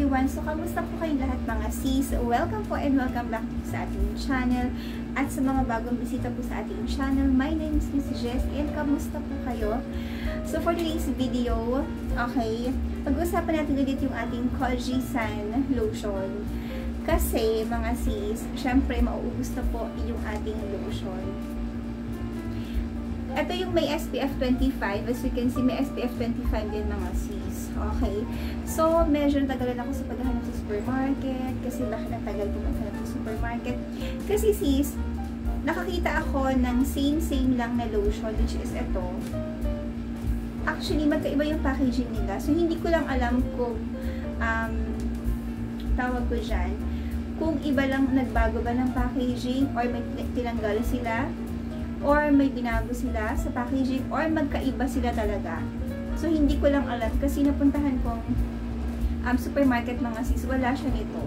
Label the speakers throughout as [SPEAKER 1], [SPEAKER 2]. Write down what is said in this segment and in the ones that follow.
[SPEAKER 1] everyone! So, kamusta po kayong lahat mga sis? Welcome po and welcome back sa ating channel. At sa mga bagong bisita po sa ating channel, my name is Miss Jess and kamusta po kayo? So, for today's video, okay, pag-usapan natin ulit yung ating Koji Sun Lotion. Kasi, mga sis, syempre, mauubos na po yung ating lotion. Ito yung may SPF 25. As you can see, may SPF 25 din mga sis. Okay? So, medyo natagalan ako sa paghahanap sa supermarket. Kasi bakit natagal ko maghanap sa supermarket? Kasi sis, nakakita ako ng same lang na lotion, which is ito. Actually, magkaiba yung packaging nila. So, hindi ko lang alam kung tawag ko dyan, kung iba lang nagbago ba ng packaging or may tinanggal sila or may binago sila sa packaging or magkaiba sila talaga. So, hindi ko lang alam kasi napuntahan kong supermarket mga sis, wala siya nito.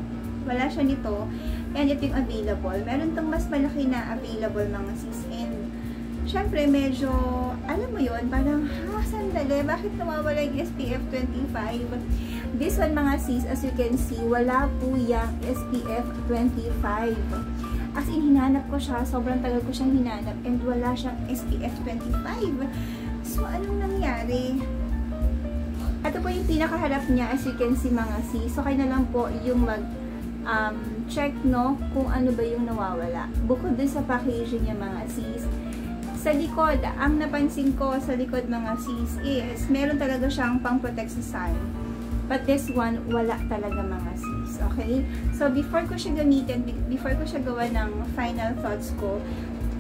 [SPEAKER 1] Wala siya nito. And ito yung available. Meron tong mas malaki na available mga sis. And, syempre, medyo, alam mo yun, parang, sandali, bakit nawawala yung SPF 25? This one mga sis, as you can see, wala po yung SPF 25. As in, hinanap ko siya. Sobrang tagal ko siyang hinanap. And wala siyang SPF 25. So, anong nangyari? Ito po yung pinakaharap niya. As you can see, mga sis. So, kayo na lang po yung check, no? Kung ano ba yung nawawala. Bukod din sa packaging niya, mga sis. Sa likod, ang napansin ko sa likod, mga sis, is meron talaga siyang pang-protect sa sun. But this one, wala talaga mga sis. Okay? So, before ko siya gamitin, before ko siya gawa ng final thoughts ko,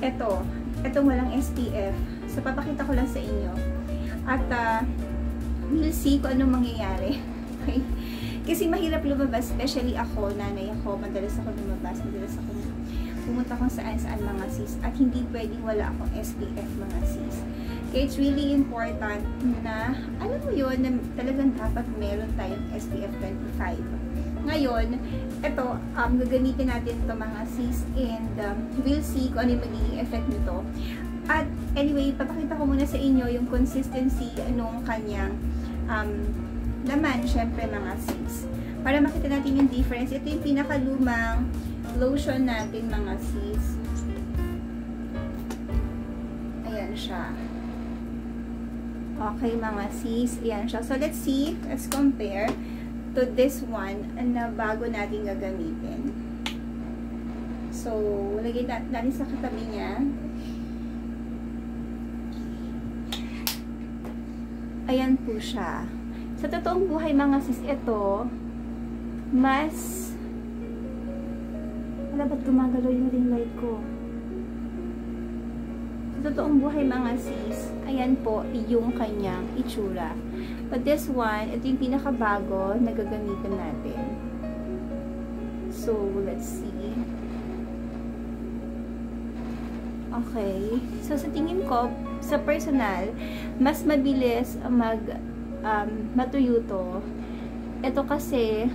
[SPEAKER 1] itong walang SPF. So, papakita ko lang sa inyo. At, we'll see kung anong mangyayari. Okay? Kasi mahirap lumabas, especially ako, nanay ako, madalas ako lumabas, madalas ako pumunta kung saan-saan mga sis. At hindi pwedeng wala akong SPF mga sis. Okay, it's really important na, alam mo yun, na talagang dapat meron tayong SPF 25. Ngayon, ito, gagamitin natin ito mga sis and we'll see kung ano yung magiging effect nito. At anyway, papakita ko muna sa inyo yung consistency nung kanyang laman, syempre mga sis. Para makita natin yung difference. Ito yung pinakalumang lotion natin mga sis. Ayan siya. Okay, mga sis. Ayan siya. So, let's see. Let's compare to this one na bago natin gagamitin. So, lagay natin sa katabi niya. Ayan po siya. Sa totoong buhay, mga sis, ito, mas... Wala, ba't gumagalaw yung ring light ko? Sa totoong buhay mga sis, ayan po yung kanyang itsura. But this one, ito yung pinakabago na gagamitin natin. So, let's see. Okay. So, sa tingin ko, sa personal, mas mabilis matuyo to. Ito kasi,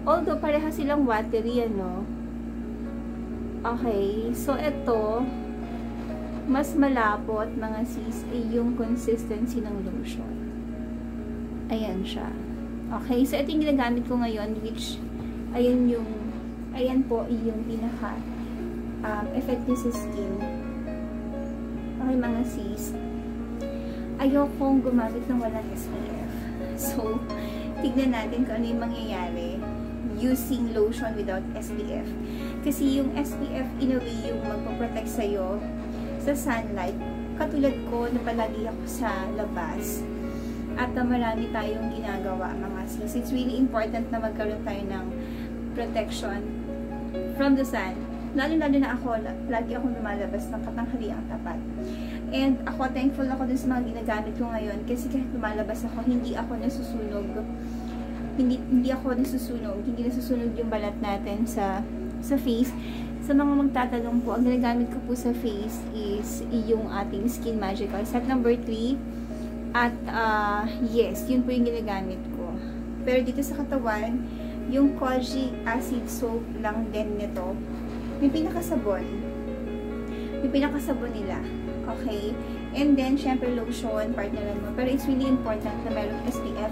[SPEAKER 1] although pareha silang watery, ano, okay, so ito, mas malapot mga sis, yung consistency ng lotion. Ayan siya. Okay, so ito yung ginagamit ko ngayon, which, ayan po, yung pinaka effective sa skin. Okay, mga sis, ayokong gumamit ng walang SPF. So, tignan natin kung ano yung mangyayari using lotion without SPF. Kasi yung SPF, in a way, yung magpaprotect sa'yo sa sunlight. Katulad ko, na palagi ako sa labas. At marami tayong ginagawa, mga sis. It's really important na magkaroon tayo ng protection from the sun. Lalo-lalo na ako, lagi akong lumalabas ng katanghaliang tapat. And ako, thankful ako dun sa mga ginagamit ko ngayon. Kasi kahit lumalabas ako, hindi ako nasusunog. Hindi ako nasusunog. Hindi nasusunog yung balat natin sa face. Sa mga magtatanong po, ang ginagamit ko po sa face is yung ating Skin Magical set number 3. At yes, yun po yung ginagamit ko. Pero dito sa katawan, yung Koji Acid Soap lang din nito. May pinakasabon. May pinakasabon nila. Okay? And then, syempre, lotion, partneran mo. Pero it's really important na mayroong SPF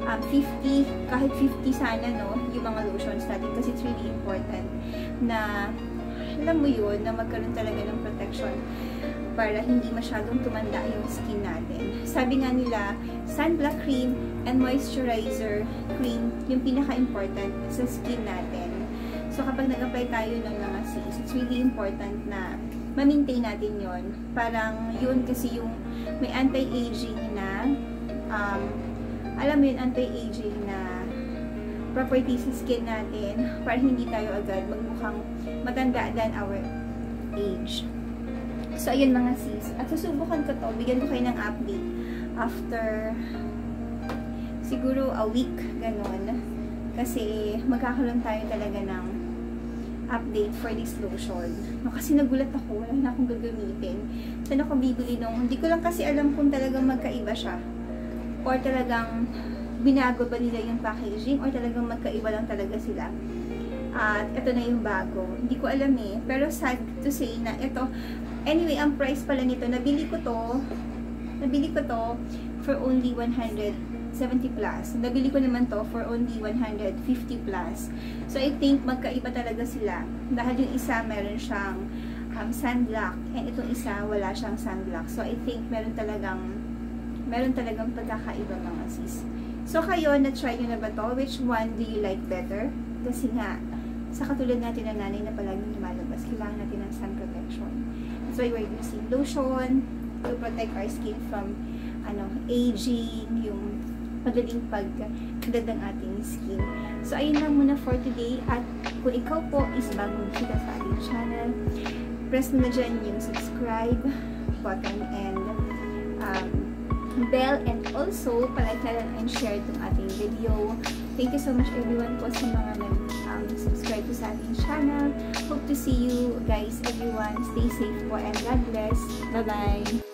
[SPEAKER 1] 50, kahit 50 sana, no, yung mga lotions natin kasi it's really important na alam mo yun, na magkaroon talaga ng protection para hindi masyadong tumanda yung skin natin. Sabi nga nila, sunblock cream and moisturizer cream yung pinaka-important sa skin natin. So kapag nag-apply tayo ng mga sis, it's really important na ma-maintain natin yon. Parang yun kasi yung may anti-aging na alam mo yun, anti-aging na property sa skin natin para hindi tayo agad magmukhang matanda than our age. So, ayun mga sis. At susubukan ko to. Bigyan ko kayo ng update after siguro a week, ganon. Kasi magkakaroon tayo talaga ng update for this lotion. No, kasi nagulat ako. Wala na akong gagamitin. Saan ako bibili nung? Hindi ko lang kasi alam kung talagang magkaiba siya. Or talagang binago ba nila yung packaging or talagang magkaiba lang talaga sila. At ito na yung bago. Hindi ko alam eh. Pero sad to say na ito. Anyway, ang price pala nito, nabili ko to for only 170 plus. Nabili ko naman to for only 150 plus. So I think magkaiba talaga sila. Dahil yung isa meron siyang sunblock and itong isa wala siyang sunblock. So I think meron talagang pagkakaiba mga sis. So kayo, na-try nyo na ba to? Which one do you like better? Kasi nga, sa katulad natin na nanay na palaging lumalabas, kailangan natin ng sun protection. So we're using lotion to protect our skin from aging, yung madaling pagkadad ng ating skin. So ayun lang muna for today. At kung ikaw po is bagong kita sa ating channel, press mo na dyan yung subscribe button and bell, and also palike and share itong ating video. Thank you so much everyone po sa mga nag-subscribe po sa ating channel. Hope to see you guys, everyone. Stay safe po and God bless. Bye-bye!